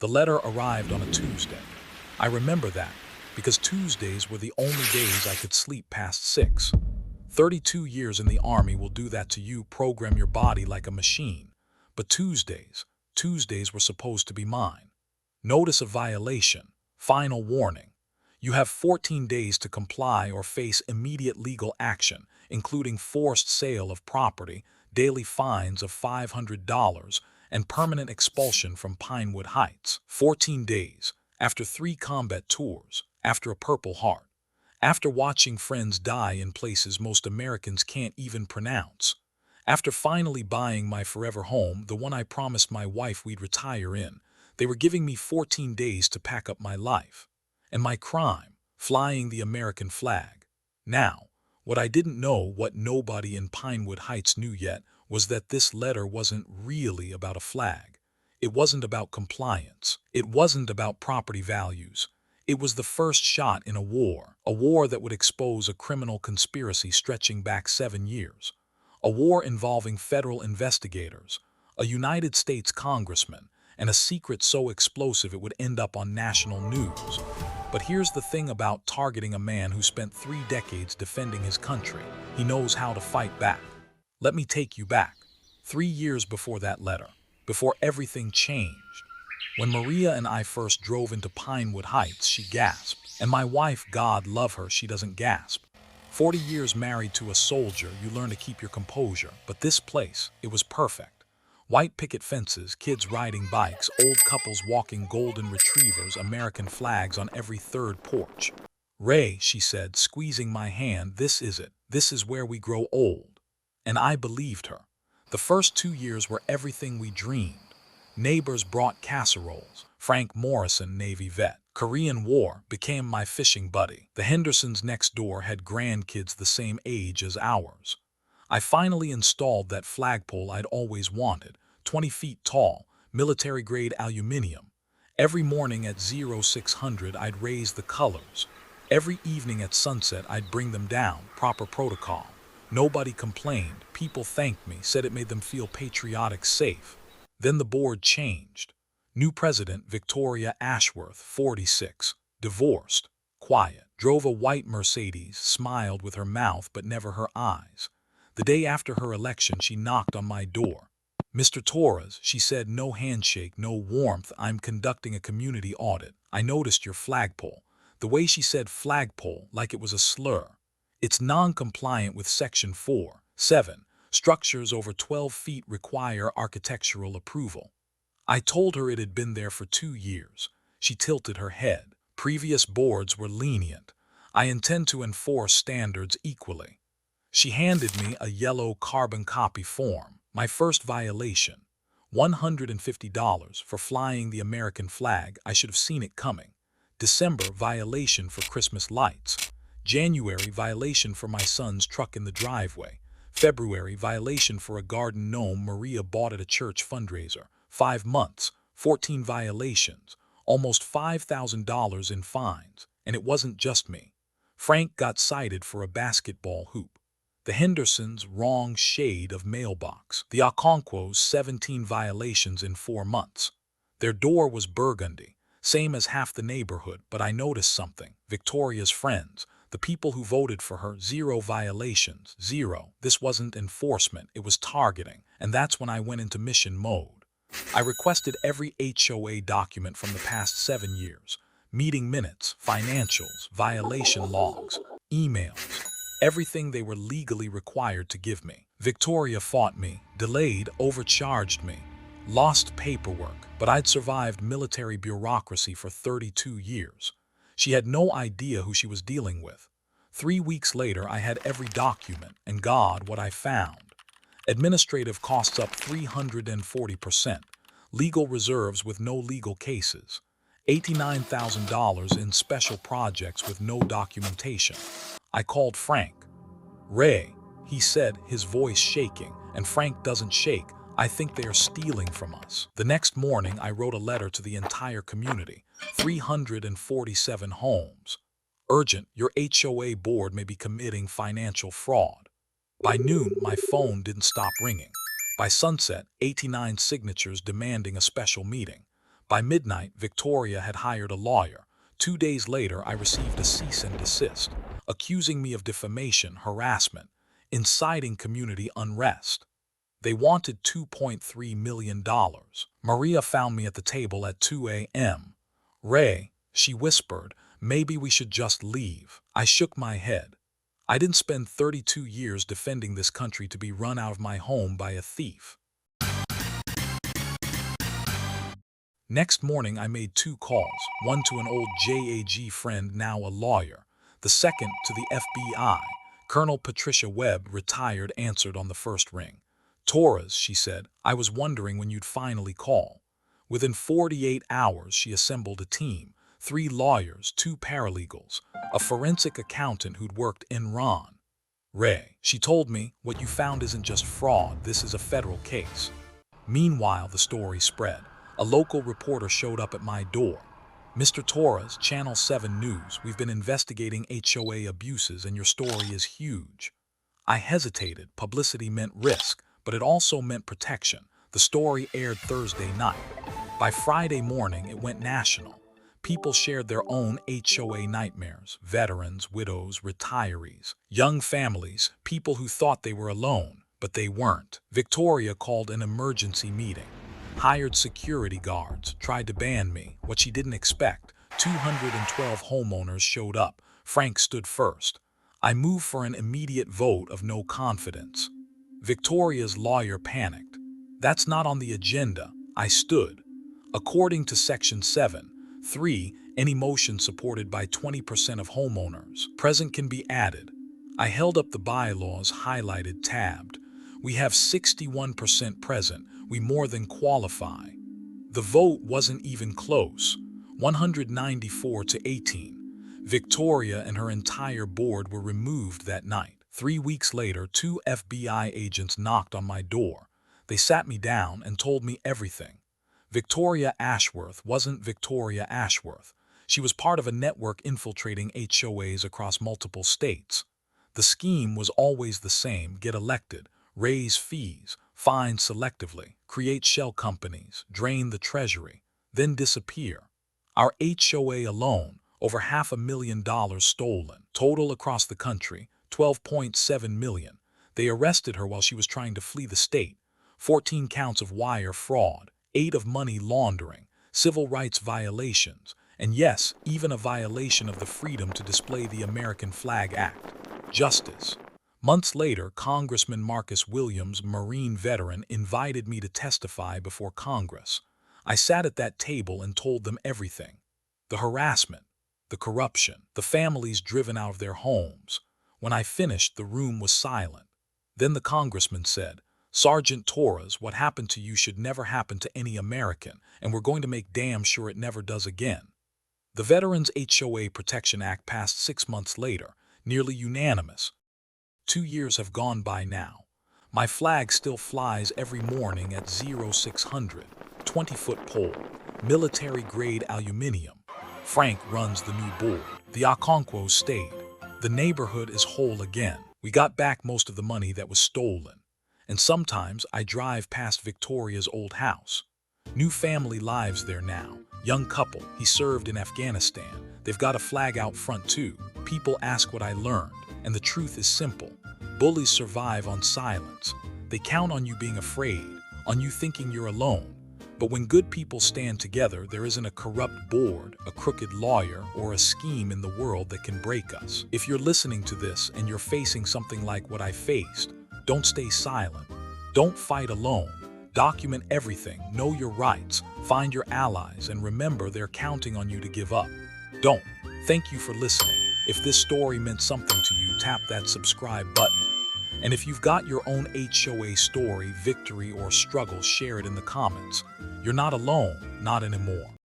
The letter arrived on a Tuesday. I remember that because Tuesdays were the only days I could sleep past 6. 32 years in the Army will do that to you, program your body like a machine. But Tuesdays were supposed to be mine. Notice of violation. Final warning. You have 14 days to comply or face immediate legal action, including forced sale of property, daily fines of $500, and permanent expulsion from Pinewood Heights. 14 days, after 3 combat tours, after a Purple Heart, after watching friends die in places most Americans can't even pronounce, after finally buying my forever home, the one I promised my wife we'd retire in, they were giving me 14 days to pack up my life. And my crime, flying the American flag. Now, what I didn't know, what nobody in Pinewood Heights knew yet, was that this letter wasn't really about a flag. It wasn't about compliance. It wasn't about property values. It was the first shot in a war that would expose a criminal conspiracy stretching back 7 years, a war involving federal investigators, a United States congressman, and a secret so explosive it would end up on national news. But here's the thing about targeting a man who spent 3 decades defending his country. He knows how to fight back. Let me take you back, 3 years before that letter, before everything changed. When Maria and I first drove into Pinewood Heights, she gasped. And my wife, God love her, she doesn't gasp. 40 years married to a soldier, you learn to keep your composure. But this place, it was perfect. White picket fences, kids riding bikes, old couples walking golden retrievers, American flags on every third porch. Ray, she said, squeezing my hand, this is it. This is where we grow old. And I believed her. The first 2 years were everything we dreamed. Neighbors brought casseroles. Frank Morrison, Navy vet. Korean War became my fishing buddy. The Hendersons next door had grandkids the same age as ours. I finally installed that flagpole I'd always wanted, 20 feet tall, military-grade aluminum. Every morning at 0600 I'd raise the colors. Every evening at sunset I'd bring them down, proper protocol. Nobody complained, people thanked me, said it made them feel patriotic, safe. Then the board changed. New president, Victoria Ashworth, 46, divorced, quiet, drove a white Mercedes, smiled with her mouth but never her eyes. The day after her election, she knocked on my door. Mr. Torres, she said, no handshake, no warmth, I'm conducting a community audit. I noticed your flagpole. The way she said flagpole, like it was a slur. It's non-compliant with Section 4(7). Structures over 12 feet require architectural approval. I told her it had been there for 2 years. She tilted her head. Previous boards were lenient. I intend to enforce standards equally. She handed me a yellow carbon copy form. My first violation, $150 for flying the American flag. I should have seen it coming. December, violation for Christmas lights. January, violation for my son's truck in the driveway. February, violation for a garden gnome Maria bought at a church fundraiser. 5 months, 14 violations, almost $5,000 in fines. And it wasn't just me. Frank got cited for a basketball hoop. The Hendersons, wrong shade of mailbox. The Okonkwo's, 17 violations in 4 months. Their door was burgundy, same as half the neighborhood, but I noticed something. Victoria's friends, the people who voted for her, 0 violations, 0. This wasn't enforcement, it was targeting, and that's when I went into mission mode. I requested every HOA document from the past 7 years. Meeting minutes, financials, violation logs, emails. Everything they were legally required to give me. Victoria fought me, delayed, overcharged me, lost paperwork, but I'd survived military bureaucracy for 32 years. She had no idea who she was dealing with. 3 weeks later, I had every document, and God, what I found. Administrative costs up 340%. Legal reserves with no legal cases. $89,000 in special projects with no documentation. I called Frank. Ray, he said, his voice shaking, and Frank doesn't shake. I think they are stealing from us. The next morning, I wrote a letter to the entire community, 347 homes. Urgent, your HOA board may be committing financial fraud. By noon, my phone didn't stop ringing. By sunset, 89 signatures demanding a special meeting. By midnight, Victoria had hired a lawyer. 2 days later, I received a cease and desist, accusing me of defamation, harassment, inciting community unrest. They wanted $2.3 million. Maria found me at the table at 2 a.m. "Ray," she whispered, "maybe we should just leave." I shook my head. I didn't spend 32 years defending this country to be run out of my home by a thief. Next morning, I made 2 calls, one to an old JAG friend, now a lawyer, the second to the FBI. Colonel Patricia Webb, retired, answered on the first ring. "Torres," she said, "I was wondering when you'd finally call." Within 48 hours, she assembled a team, 3 lawyers, 2 paralegals, a forensic accountant who'd worked in Iran. "Ray," she told me, "what you found isn't just fraud, this is a federal case." Meanwhile, the story spread. A local reporter showed up at my door. "Mr. Torres, Channel 7 News, we've been investigating HOA abuses and your story is huge." I hesitated. Publicity meant risk, but it also meant protection. The story aired Thursday night. By Friday morning, it went national. People shared their own HOA nightmares: veterans, widows, retirees, young families, people who thought they were alone, but they weren't. Victoria called an emergency meeting, hired security guards, tried to ban me. What she didn't expect, 212 homeowners showed up. Frank stood first. I moved for an immediate vote of no confidence. Victoria's lawyer panicked. "That's not on the agenda." I stood. According to Section 7(3), any motion supported by 20% of homeowners present can be added. I held up the bylaws, highlighted, tabbed. "We have 61% present. We more than qualify." The vote wasn't even close, 194 to 18. Victoria and her entire board were removed that night. 3 weeks later, 2 FBI agents knocked on my door. They sat me down and told me everything. Victoria Ashworth wasn't Victoria Ashworth. She was part of a network infiltrating HOAs across multiple states. The scheme was always the same: get elected, raise fees, fine selectively, create shell companies, drain the treasury, then disappear. Our HOA alone, over $500,000 stolen. Total across the country, $12.7 million. They arrested her while she was trying to flee the state. 14 counts of wire fraud, 8 of money laundering, civil rights violations, and yes, even a violation of the Freedom to Display the American Flag Act. Justice. Months later, Congressman Marcus Williams, Marine veteran, invited me to testify before Congress. I sat at that table and told them everything. The harassment, the corruption, the families driven out of their homes. When I finished, the room was silent. Then the congressman said, "Sergeant Torres, what happened to you should never happen to any American, and we're going to make damn sure it never does again." The Veterans HOA Protection Act passed 6 months later, nearly unanimous. 2 years have gone by now. My flag still flies every morning at 0600, 20-foot pole, military-grade aluminum. Frank runs the new board. The Okonkwo stayed. The neighborhood is whole again. We got back most of the money that was stolen. And sometimes I drive past Victoria's old house. New family lives there now. Young couple, he served in Afghanistan. They've got a flag out front too. People ask what I learned, and the truth is simple. Bullies survive on silence. They count on you being afraid, on you thinking you're alone. But when good people stand together, there isn't a corrupt board, a crooked lawyer, or a scheme in the world that can break us. If you're listening to this and you're facing something like what I faced, don't stay silent. Don't fight alone. Document everything, know your rights, find your allies, and remember they're counting on you to give up. Don't. Thank you for listening. If this story meant something to you, tap that subscribe button. And if you've got your own HOA story, victory, or struggle, share it in the comments. You're not alone, not anymore.